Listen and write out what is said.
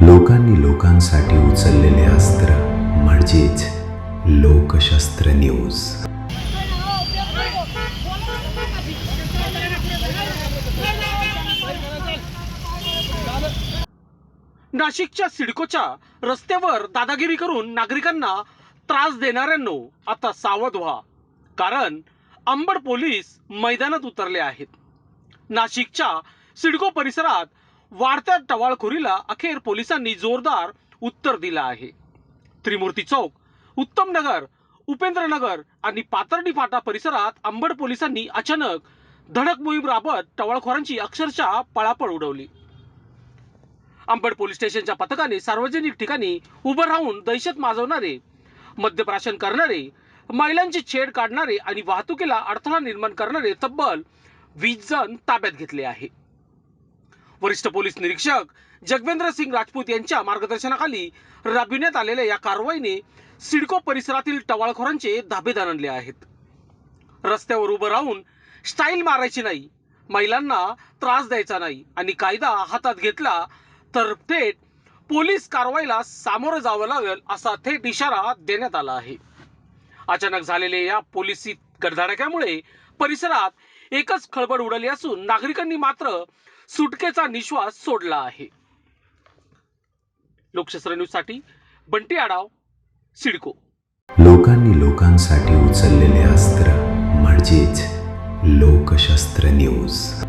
लोकांनी लोकांसाठी उचललेले अस्त्र म्हणजेच लोकशस्त्र न्यूज। नाशिकच्या सिडकोच्या रस्त्यावर दादागिरी करून नागरिकांना त्रास देणाऱ्यांनो आता सावध व्हा, कारण अंबड पोलीस मैदानात उतरले आहेत। नाशिकच्या सिडको परिसरात वाढत्या टवाळखोरीला अखेर पोलिसांनी जोरदार उत्तर दिलं आहे। त्रिमूर्ती चौक, उत्तम नगर, उपेंद्र नगर आणि पातर्डी फाटा परिसरात अंबड पोलिसांनी अचानक धडक मोहीम राबवत टवाळखोरांची अक्षरशः पळापळ उडवली। अंबड पोलीस स्टेशनच्या पथकाने सार्वजनिक ठिकाणी उभं राहून दहशत माजवणारे, मद्यप्राशन करणारे, महिलांची छेड काढणारे आणि वाहतुकीला अडथळा निर्माण करणारे तब्बल 20 जण ताब्यात घेतले आहे। वरिष्ठ पोलीस निरीक्षक जगवेंद्र सिंग राजपूत यांच्या मार्गदर्शनाखाली राबविण्यात आलेल्या या कारवाईने सिडको परिसरातील टवाळखोरांचे धाबे दणले आहेत। रस्त्यावर उभं राहून स्टाईल मारायची नाही, महिलांना त्रास द्यायचा नाही आणि कायदा हातात घेतला तर थेट पोलीस कारवाईला सामोरं जावं लागेल असा थेट इशारा देण्यात आला आहे। अचानक झालेल्या या पोलिसी गडधडाक्यामुळे परिसरात एकच खळबळ उडाली असून नागरिकांनी मात्र सुटकेचा निश्वास सोडला आहे। लोकशस्त्र न्यूज साठी बंटी आडाव, सिडको। लोकांनी लोकांसाठी उचललेले अस्त्र म्हणजेच लोकशस्त्र न्यूज।